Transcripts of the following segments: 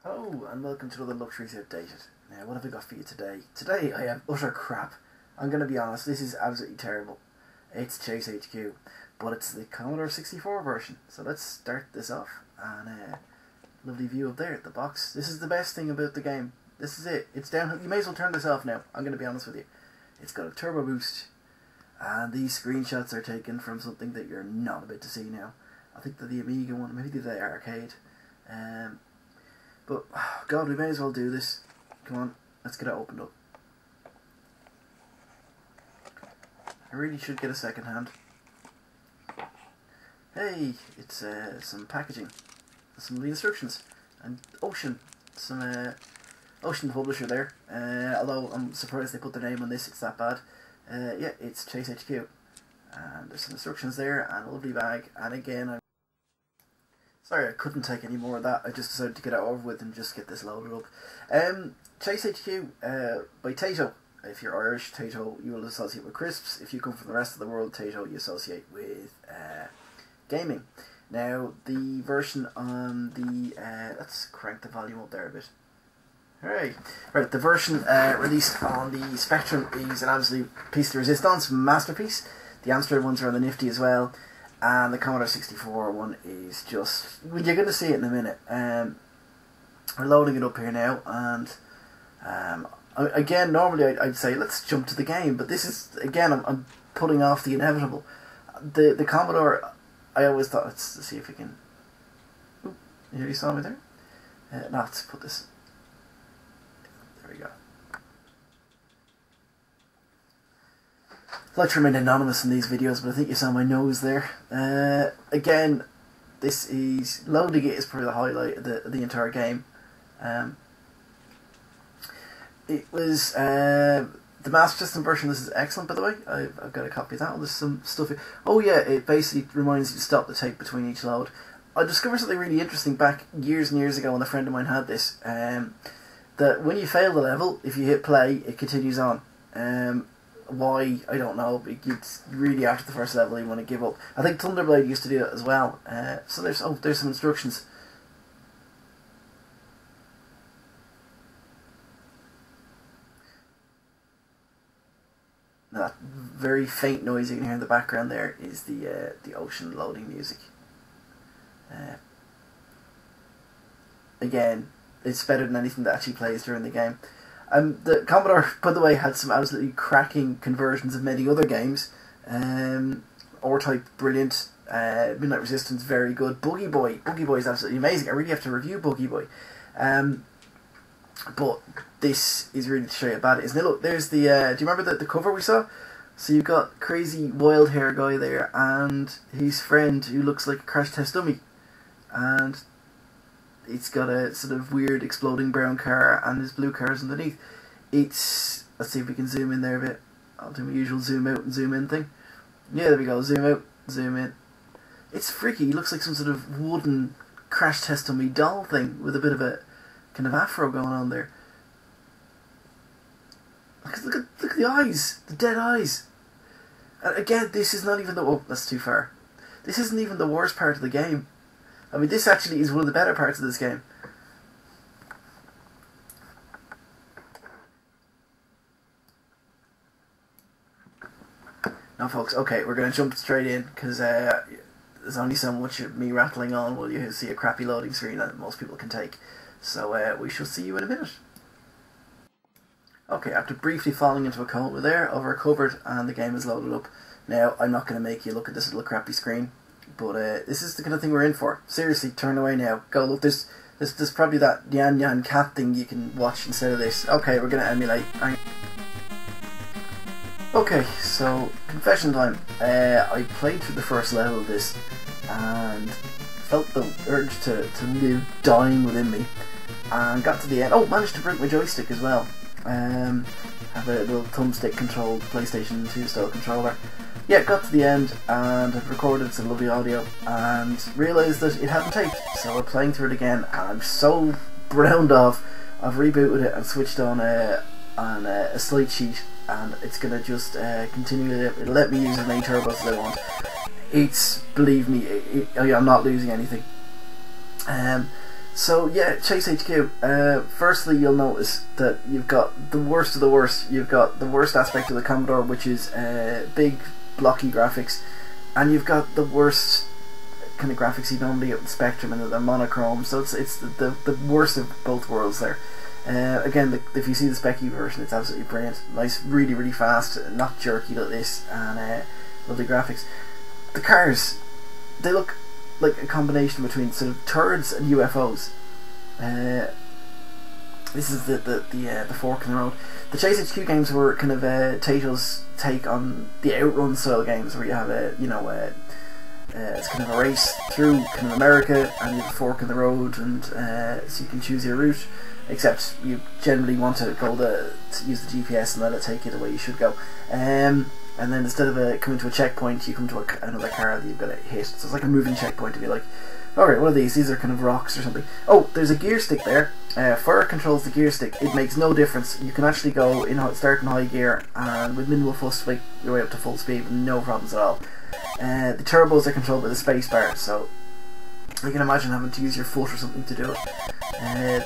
Hello and welcome to another Luxuries Outdated. Now what have I got for you today? Today I have utter crap. I'm going to be honest, this is absolutely terrible. It's Chase HQ, but it's the Commodore 64 version. So let's start this off, and lovely view up there at the box. This is the best thing about the game. This is it. It's down. You may as well turn this off now. I'm going to be honest with you. It's got a turbo boost, and these screenshots are taken from something that you're not about to see now. I think they're the Amiga one, maybe the arcade. But, God, we may as well do this. Come on, let's get it opened up. I really should get a second hand. Hey, it's some packaging, some of the instructions, and Ocean, Ocean the publisher there. Although I'm surprised they put their name on this, it's that bad. Yeah, it's Chase HQ, and there's some instructions there, and a lovely bag, and again, sorry, I couldn't take any more of that. I just decided to get it over with and just get this loaded up. Chase HQ by Tato. If you're Irish, Tato you will associate with crisps. If you come from the rest of the world, Tato you associate with gaming. Now, the version on the... let's crank the volume up there a bit. Alright, right, the version released on the Spectrum is an absolute piece de resistance, masterpiece. The Amstrad ones are on the Nifty as well. And the Commodore 64 one is just... well, you're going to see it in a minute. We're loading it up here now, and again, normally I'd say let's jump to the game, but this is, again, I'm putting off the inevitable. The Commodore, I always thought, let's see if we can... Ooh, you saw me there? No, let's put this... There we go. I like to remain anonymous in these videos, but I think you saw my nose there. Again, this is... loading it is probably the highlight of the entire game. It was... the Master System version, this is excellent, by the way. I've got a copy of that. There's some stuff here. Oh yeah, it basically reminds you to stop the tape between each load. I discovered something really interesting back years and years ago when a friend of mine had this. That when you fail the level, if you hit play, it continues on. Why, I don't know, but it's really after the first level you want to give up. I think Thunderblade used to do it as well. So there's some instructions. Now, that very faint noise you can hear in the background there is the Ocean loading music. Again, it's better than anything that actually plays during the game. The Commodore, by the way, had some absolutely cracking conversions of many other games. R-Type, brilliant. Midnight Resistance, very good. Boogie Boy is absolutely amazing. I really have to review Boogie Boy. But this is really to show you how bad it is. Now look, there's the... do you remember the cover we saw? So you've got crazy wild hair guy there and his friend who looks like a crash test dummy. And... it's got a sort of weird exploding brown car and there's blue cars underneath. It's... let's see if we can zoom in there a bit. I'll do my usual zoom out and zoom in thing. Yeah, there we go. Zoom out, zoom in. It's freaky. He looks like some sort of wooden crash test dummy doll thing with a bit of a kind of afro going on there. Look at the eyes. The dead eyes. And again, this is not even the... oh, that's too far. This isn't even the worst part of the game. I mean, this actually is one of the better parts of this game. Now, folks, okay, we're going to jump straight in, because there's only so much of me rattling on while you see a crappy loading screen that most people can take. So, we shall see you in a minute. Okay, after briefly falling into a coma there, I've recovered, and the game is loaded up. Now, I'm not going to make you look at this little crappy screen. But this is the kind of thing we're in for. Seriously, turn away now. Go look. There's probably that Yan Yan cat thing you can watch instead of this. Okay, we're gonna emulate. Okay, so confession time. I played through the first level of this and felt the urge to live dying within me, and got to the end. Oh, managed to break my joystick as well. Have a little thumbstick controlled PlayStation 2 style controller. Yeah, got to the end and I've recorded some lovely audio and realised that it hadn't taped, so we're playing through it again and I'm so browned off. I've rebooted it and switched on a slate sheet and it's going to just continue. It'll let me use as many turbos as I want. It's, believe me, I'm not losing anything. So yeah, Chase HQ. Firstly, you'll notice that you've got the worst of the worst. You've got the worst aspect of the Commodore, which is big, blocky graphics, and you've got the worst kind of graphics you normally get with Spectrum, and they're monochrome. So it's the worst of both worlds there. Again, if you see the Spec version, it's absolutely brilliant. Nice, really, really fast, not jerky like this, and lovely graphics. The cars, they look like a combination between sort of turds and UFOs. This is the fork in the road. The Chase HQ games were kind of Tato's take on the Outrun style games, where you have it's kind of a race through kind of America, and you have a fork in the road, and so you can choose your route. Except you generally want to use the GPS and let it take you the way you should go. And then instead of coming to a checkpoint, you come to another car that you've got to hit. So it's like a moving checkpoint. If you're like, alright, what are these? These are kind of rocks or something. Oh, there's a gear stick there. Fire controls the gear stick. It makes no difference. You can actually go start in high gear, and with minimal fuss, make your way up to full speed with no problems at all. The turbos are controlled by the space bar, so you can imagine having to use your foot or something to do it.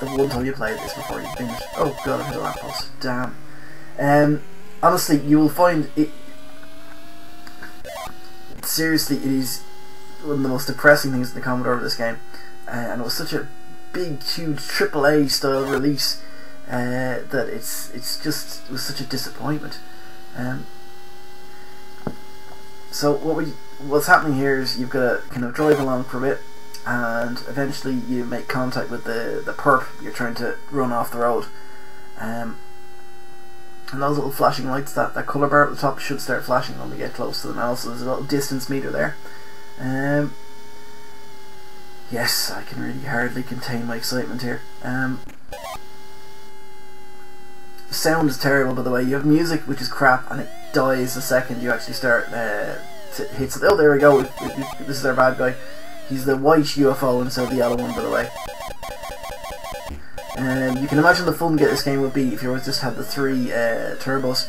The one time you played this before you finish. Oh god, I hit a lamppost. Damn. Honestly, you will find it. Seriously, it is one of the most depressing things in the Commodore of this game, and it was such a big, huge AAA style release that it was such a disappointment. So what's happening here is you've got to kind of drive along for a bit, and eventually you make contact with the perp you're trying to run off the road. And those little flashing lights, that colour bar at the top should start flashing when we get close to them. And also there's a little distance meter there. Yes, I can really hardly contain my excitement here. Sound is terrible, by the way. You have music which is crap, and it dies the second you actually start to hit something. Oh, there we go. This is our bad guy. He's the white UFO instead of the yellow one, by the way. You can imagine the fun this game would be if you just had the 3 turbos.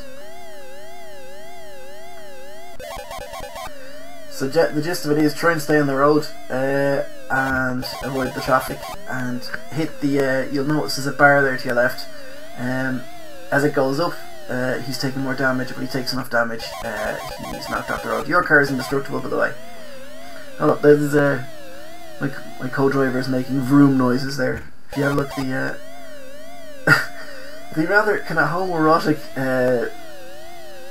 So the gist of it is try and stay on the road and avoid the traffic, and hit the. You'll notice there's a bar there to your left. As it goes up, he's taking more damage. But he takes enough damage, he's knocked off the road. Your car is indestructible, by the way. Oh look, there's my co-driver is making vroom noises there. If you have a look, the rather kind of homoerotic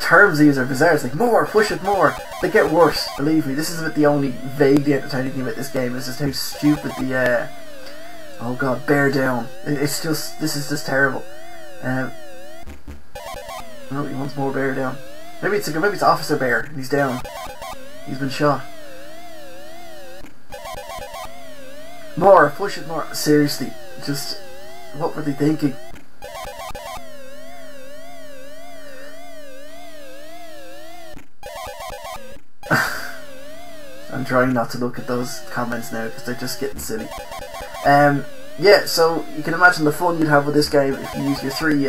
terms these are bizarre. It's like, more, push it more. They get worse, believe me. This is about the only vaguely entertaining thing about this game. It's just how stupid the oh god, bear down. This is just terrible. Oh, he wants more bear down. Maybe it's Officer Bear and he's down. He's been shot. More, push it more. Seriously, just what were they thinking? I'm trying not to look at those comments now because they're just getting silly. Yeah, so you can imagine the fun you'd have with this game if you use your three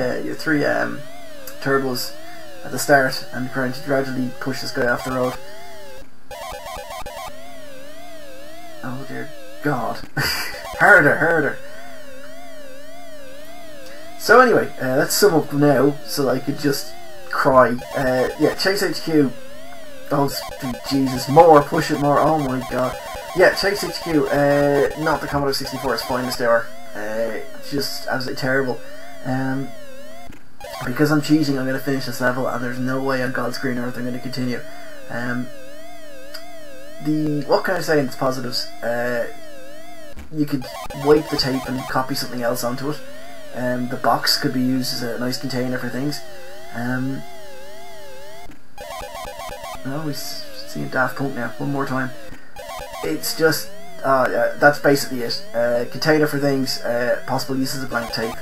turbos at the start and trying to gradually push this guy off the road. Oh dear God. Harder. So anyway, let's sum up now so I could just cry. Yeah, Chase HQ. Oh Jesus, more, push it more, oh my god. Yeah, Chase HQ, not the Commodore 64's finest hour. Just absolutely terrible. Because I'm cheating, I'm going to finish this level, and there's no way on God's green earth I'm going to continue. What can I say in its positives? You could wipe the tape and copy something else onto it. The box could be used as a nice container for things. Oh, we're seeing Daft Punk now, one more time. It's just, yeah, that's basically it. Container for things, possible uses of blank tape.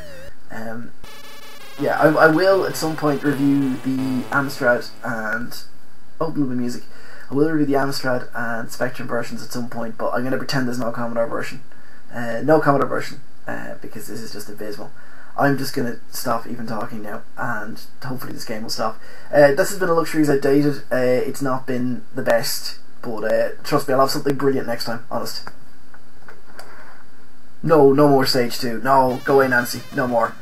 Yeah, I will at some point review the Amstrad and... oh, a little bit of music. I will review the Amstrad and Spectrum versions at some point, but I'm going to pretend there's no Commodore version. Because this is just abysmal. I'm just going to stop even talking now, and hopefully this game will stop. This has been a Luxuries Outdated. It's not been the best, but trust me, I'll have something brilliant next time, honest. No, no more stage 2. No, go away, Nancy. No more.